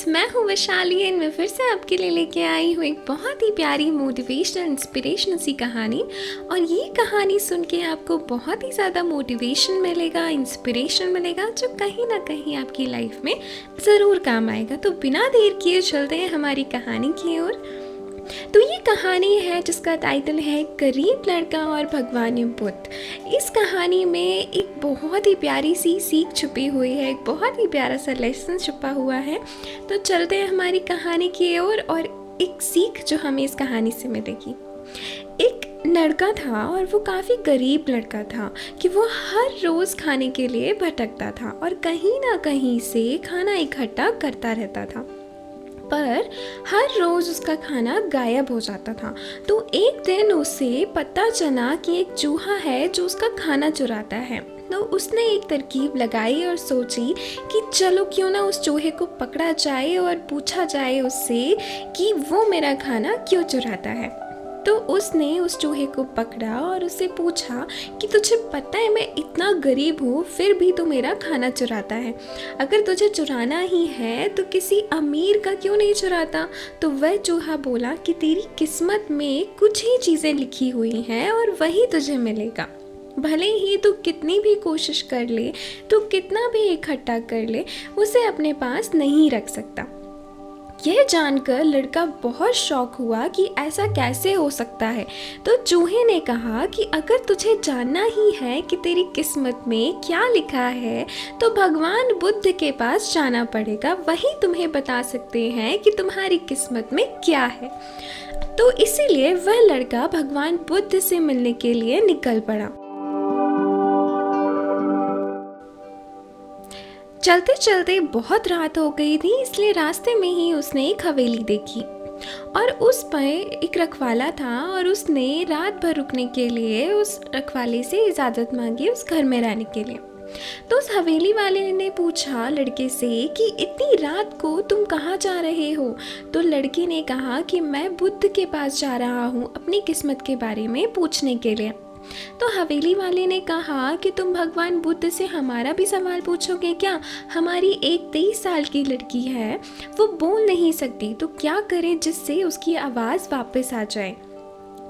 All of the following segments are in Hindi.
फ्रेंड्स, मैं हूँ वैशाली एंड मैं फिर से आपके लिए लेके आई हूँ एक बहुत ही प्यारी मोटिवेशनल इंस्पिरेशनल सी कहानी। और ये कहानी सुन के आपको बहुत ही ज़्यादा मोटिवेशन मिलेगा, इंस्पिरेशन मिलेगा, जो कहीं ना कहीं आपकी लाइफ में ज़रूर काम आएगा। तो बिना देर किए चलते हैं हमारी कहानी की ओर। तो ये कहानी है जिसका टाइटल है गरीब लड़का और भगवान बुद्ध। इस कहानी में एक बहुत ही प्यारी सी सीख छुपी हुई है, एक बहुत ही प्यारा सा लेसन छुपा हुआ है। तो चलते हैं हमारी कहानी की ओर और एक सीख जो हमें इस कहानी से मिलेगी। एक लड़का था और वो काफ़ी गरीब लड़का था कि वो हर रोज़ खाने के लिए भटकता था और कहीं ना कहीं से खाना इकट्ठा करता रहता था, पर हर रोज़ उसका खाना गायब हो जाता था। तो एक दिन उसे पता चला कि एक चूहा है जो उसका खाना चुराता है। तो उसने एक तरकीब लगाई और सोची कि चलो क्यों ना उस चूहे को पकड़ा जाए और पूछा जाए उससे कि वो मेरा खाना क्यों चुराता है। तो उसने उस चूहे को पकड़ा और उससे पूछा कि तुझे पता है मैं इतना गरीब हूँ फिर भी तू मेरा खाना चुराता है। अगर तुझे चुराना ही है तो किसी अमीर का क्यों नहीं चुराता। तो वह चूहा बोला कि तेरी किस्मत में कुछ ही चीज़ें लिखी हुई हैं और वही तुझे मिलेगा। भले ही तू कितनी भी कोशिश कर ले, तू कितना भी इकट्ठा कर ले, उसे अपने पास नहीं रख सकता। यह जानकर लड़का बहुत शौक हुआ कि ऐसा कैसे हो सकता है। तो चूहे ने कहा कि अगर तुझे जानना ही है कि तेरी किस्मत में क्या लिखा है तो भगवान बुद्ध के पास जाना पड़ेगा, वही तुम्हें बता सकते हैं कि तुम्हारी किस्मत में क्या है। तो इसीलिए वह लड़का भगवान बुद्ध से मिलने के लिए निकल पड़ा। चलते चलते बहुत रात हो गई थी, इसलिए रास्ते में ही उसने एक हवेली देखी और उस पर एक रखवाला था और उसने रात भर रुकने के लिए उस रखवाले से इजाज़त मांगी उस घर में रहने के लिए। तो उस हवेली वाले ने पूछा लड़के से कि इतनी रात को तुम कहाँ जा रहे हो। तो लड़के ने कहा कि मैं बुद्ध के पास जा रहा हूँ अपनी किस्मत के बारे में पूछने के लिए। तो हवेली वाले ने कहा कि तुम भगवान बुद्ध से हमारा भी सवाल पूछोगे क्या। हमारी एक 23 साल की लड़की है, वो बोल नहीं सकती, तो क्या करें जिससे उसकी आवाज़ वापस आ जाए।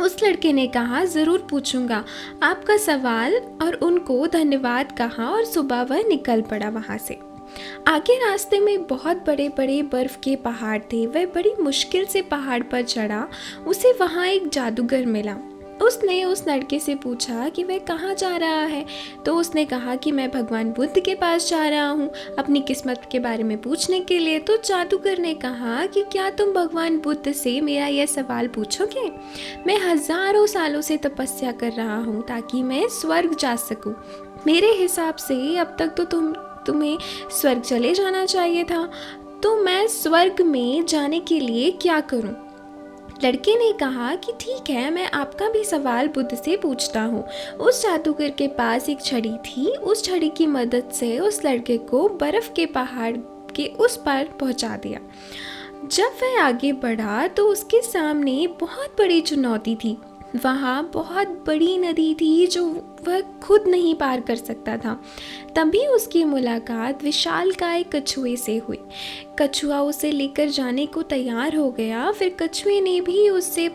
उस लड़के ने कहा ज़रूर पूछूंगा आपका सवाल, और उनको धन्यवाद कहा और सुबह वह निकल पड़ा वहाँ से। आगे रास्ते में बहुत बड़े बड़े बर्फ़ के पहाड़ थे। वह बड़ी मुश्किल से पहाड़ पर चढ़ा। उसे वहाँ एक जादूगर मिला। उसने उस लड़के से पूछा कि वह कहाँ जा रहा है। तो उसने कहा कि मैं भगवान बुद्ध के पास जा रहा हूँ अपनी किस्मत के बारे में पूछने के लिए। तो जादूगर ने कहा कि क्या तुम भगवान बुद्ध से मेरा यह सवाल पूछोगे। मैं हज़ारों सालों से तपस्या कर रहा हूँ ताकि मैं स्वर्ग जा सकूँ। मेरे हिसाब से अब तक तो तुम्हें स्वर्ग चले जाना चाहिए था, तो मैं स्वर्ग में जाने के लिए क्या करूँ। लड़के ने कहा कि ठीक है, मैं आपका भी सवाल बुद्ध से पूछता हूँ। उस जादूगर के पास एक छड़ी थी। उस छड़ी की मदद से उस लड़के को बर्फ़ के पहाड़ के उस पार पहुँचा दिया। जब वह आगे बढ़ा तो उसके सामने बहुत बड़ी चुनौती थी। वहाँ बहुत बड़ी नदी थी जो वह खुद नहीं पार कर सकता था। तभी उसकी मुलाकात विशालकाय कछुए से हुई। कछुआ उसे लेकर जाने को तैयार हो गया। फिर कछुए ने भी उससे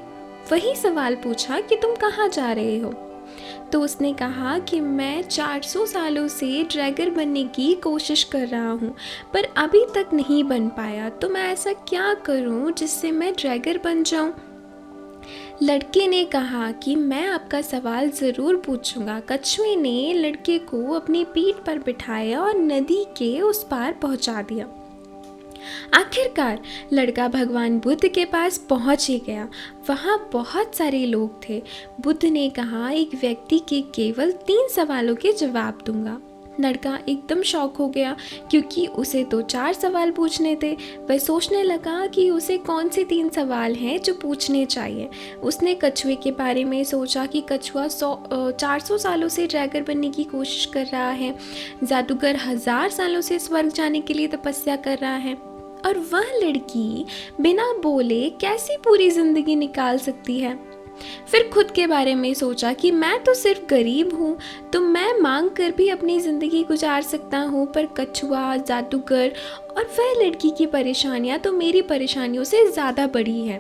वही सवाल पूछा कि तुम कहाँ जा रहे हो। तो उसने कहा कि मैं 400 सालों से ड्रैगन बनने की कोशिश कर रहा हूँ, पर अभी तक नहीं बन पाया। तो मैं ऐसा क्या करूँ जिससे मैं ड्रैगन बन जाऊँ। लड़के ने कहा कि मैं आपका सवाल ज़रूर पूछूंगा। कछुए ने लड़के को अपनी पीठ पर बिठाया और नदी के उस पार पहुंचा दिया। आखिरकार लड़का भगवान बुद्ध के पास पहुंच ही गया। वहाँ बहुत सारे लोग थे। बुद्ध ने कहा एक व्यक्ति के केवल 3 सवालों के जवाब दूंगा। लड़का एकदम शॉक हो गया क्योंकि उसे तो 4 सवाल पूछने थे। वह सोचने लगा कि उसे कौन से 3 सवाल हैं जो पूछने चाहिए। उसने कछुए के बारे में सोचा कि कछुआ 400 सालों से ड्रैगन बनने की कोशिश कर रहा है। जादूगर 1000 सालों से स्वर्ग जाने के लिए तपस्या कर रहा है, और वह लड़की बिना बोले कैसी पूरी ज़िंदगी निकाल सकती है। फिर खुद के बारे में सोचा कि मैं तो सिर्फ गरीब हूँ, तो मैं मांग कर भी अपनी ज़िंदगी गुजार सकता हूँ, पर कछुआ, जादूगर और वह लड़की की परेशानियाँ तो मेरी परेशानियों से ज़्यादा बड़ी है।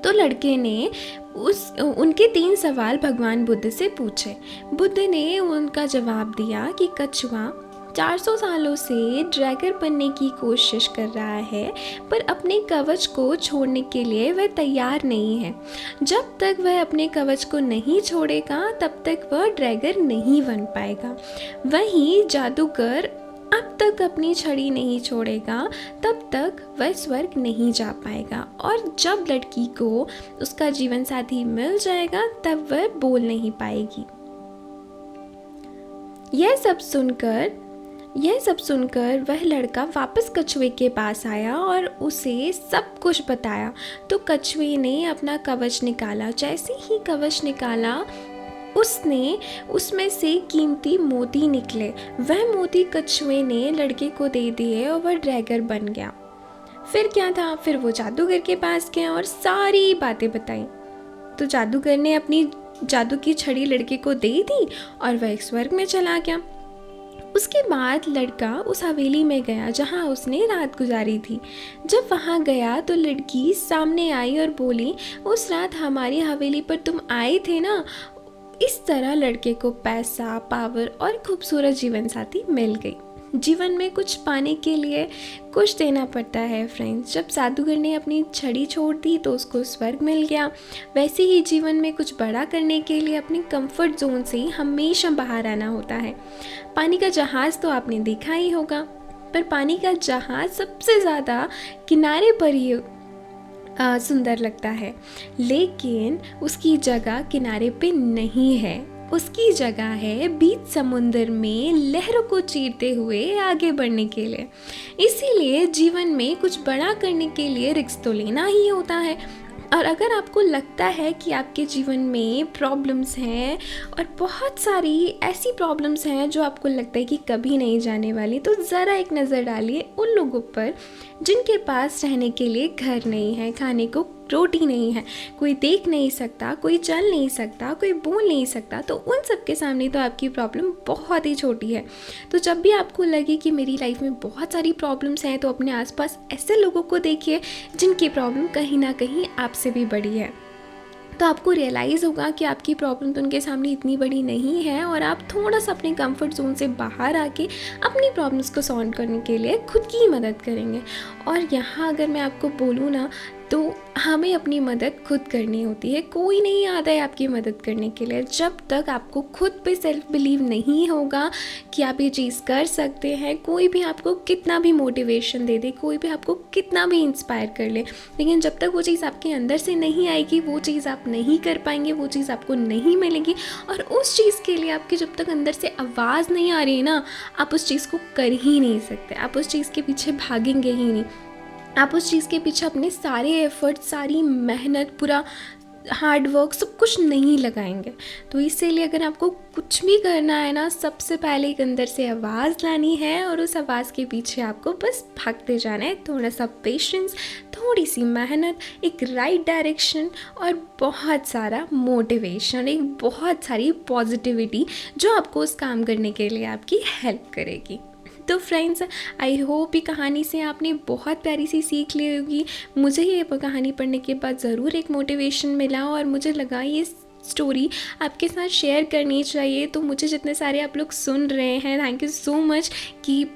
तो लड़के ने उनके 3 सवाल भगवान बुद्ध से पूछे। बुद्ध ने उनका जवाब दिया कि कछुआ 400 सालों से ड्रैगन बनने की कोशिश कर रहा है, पर अपने कवच को छोड़ने के लिए वह तैयार नहीं है। जब तक वह अपने कवच को नहीं छोड़ेगा तब तक वह ड्रैगन नहीं बन पाएगा। वहीं जादूगर अब तक अपनी छड़ी नहीं छोड़ेगा तब तक वह स्वर्ग नहीं जा पाएगा, और जब लड़की को उसका जीवन साथी मिल जाएगा तब वह बोल नहीं पाएगी। यह सब सुनकर वह लड़का वापस कछुए के पास आया और उसे सब कुछ बताया। तो कछुए ने अपना कवच निकाला। जैसे ही कवच निकाला उसमें से कीमती मोती निकले। वह मोती कछुए ने लड़के को दे दिए और वह ड्रैगन बन गया। फिर क्या था, फिर वो जादूगर के पास गया और सारी बातें बताई। तो जादूगर ने अपनी जादू की छड़ी लड़के को दे दी और वह एक स्वर्ग में चला गया। उसके बाद लड़का उस हवेली में गया जहाँ उसने रात गुजारी थी। जब वहाँ गया तो लड़की सामने आई और बोली, उस रात हमारी हवेली पर तुम आए थे ना। इस तरह लड़के को पैसा, पावर और खूबसूरत जीवन साथी मिल गई। जीवन में कुछ पाने के लिए कुछ देना पड़ता है फ्रेंड्स। जब जादूगर ने अपनी छड़ी छोड़ दी तो उसको स्वर्ग मिल गया। वैसे ही जीवन में कुछ बड़ा करने के लिए अपने कंफर्ट जोन से हमेशा बाहर आना होता है। पानी का जहाज़ तो आपने देखा ही होगा, पर पानी का जहाज़ सबसे ज़्यादा किनारे पर ही सुंदर लगता है, लेकिन उसकी जगह किनारे पे नहीं है। उसकी जगह है बीच समुंदर में लहरों को चीरते हुए आगे बढ़ने के लिए। इसीलिए जीवन में कुछ बड़ा करने के लिए रिस्क तो लेना ही होता है। और अगर आपको लगता है कि आपके जीवन में प्रॉब्लम्स हैं और बहुत सारी ऐसी प्रॉब्लम्स हैं जो आपको लगता है कि कभी नहीं जाने वाली, तो ज़रा एक नज़र डालिए उन लोगों पर जिनके पास रहने के लिए घर नहीं है, खाने को रोटी नहीं है, कोई देख नहीं सकता, कोई चल नहीं सकता, कोई बोल नहीं सकता। तो उन सब के सामने तो आपकी प्रॉब्लम बहुत ही छोटी है। तो जब भी आपको लगे कि मेरी लाइफ में बहुत सारी प्रॉब्लम्स हैं, तो अपने आसपास ऐसे लोगों को देखिए जिनकी प्रॉब्लम कहीं ना कहीं आपसे भी बड़ी है। तो आपको रियलाइज़ होगा कि आपकी प्रॉब्लम तो उनके सामने इतनी बड़ी नहीं है, और आप थोड़ा सा अपने कंफर्ट जोन से बाहर आके अपनी प्रॉब्लम्स को सॉल्व करने के लिए खुद की मदद करेंगे। और यहाँ अगर मैं आपको बोलूँ ना, तो हमें अपनी मदद खुद करनी होती है। कोई नहीं आता है आपकी मदद करने के लिए। जब तक आपको खुद पे सेल्फ बिलीव नहीं होगा कि आप ये चीज़ कर सकते हैं, कोई भी आपको कितना भी मोटिवेशन दे दे, कोई भी आपको कितना भी इंस्पायर कर ले, लेकिन जब तक वो चीज़ आपके अंदर से नहीं आएगी, वो चीज़ आप नहीं कर पाएंगे, वो चीज़ आपको नहीं मिलेगी। और उस चीज़ के लिए आपके जब तक अंदर से आवाज़ नहीं आ रही है ना, आप उस चीज़ को कर ही नहीं सकते। आप उस चीज़ के पीछे भागेंगे ही नहीं। आप उस चीज़ के पीछे अपने सारे एफर्ट, सारी मेहनत, पूरा हार्ड वर्क सब कुछ नहीं लगाएंगे। तो इसीलिए अगर आपको कुछ भी करना है ना, सबसे पहले एक अंदर से आवाज़ लानी है और उस आवाज़ के पीछे आपको बस भागते जाना है। थोड़ा सा पेशेंस, थोड़ी सी मेहनत, एक राइट डायरेक्शन और बहुत सारा मोटिवेशन, एक बहुत सारी पॉजिटिविटी जो आपको उस काम करने के लिए आपकी हेल्प करेगी। तो फ्रेंड्स, आई होप ये कहानी से आपने बहुत प्यारी सी सीख ली होगी। मुझे ये कहानी पढ़ने के बाद ज़रूर एक मोटिवेशन मिला और मुझे लगा ये स्टोरी आपके साथ शेयर करनी चाहिए। तो मुझे जितने सारे आप लोग सुन रहे हैं, थैंक यू सो मच कि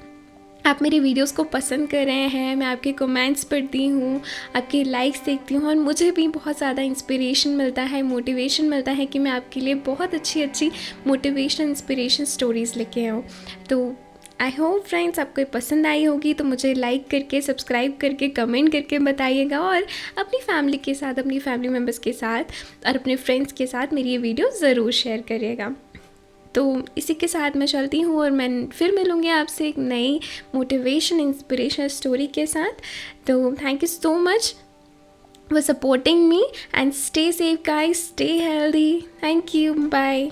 आप मेरे वीडियोस को पसंद कर रहे हैं। मैं आपके कमेंट्स पढ़ती हूँ, आपके लाइक्स देखती हूँ और मुझे भी बहुत ज़्यादा इंस्पिरेशन मिलता है, मोटिवेशन मिलता है कि मैं आपके लिए बहुत अच्छी मोटिवेशन, इंस्पिरेशन स्टोरीज़ लेके आऊँ। तो आई होप फ्रेंड्स आपको पसंद आई होगी। तो मुझे लाइक करके, सब्सक्राइब करके, कमेंट करके बताइएगा और अपनी फैमिली के साथ, अपनी फैमिली मेम्बर्स के साथ और अपने फ्रेंड्स के साथ मेरी ये वीडियो ज़रूर शेयर करिएगा। तो इसी के साथ मैं चलती हूँ और मैं फिर मिलूँगी आपसे एक नई मोटिवेशन, इंस्पिरेशनल स्टोरी के साथ। तो thank you so much for supporting me and stay safe guys, stay healthy. Thank you, bye.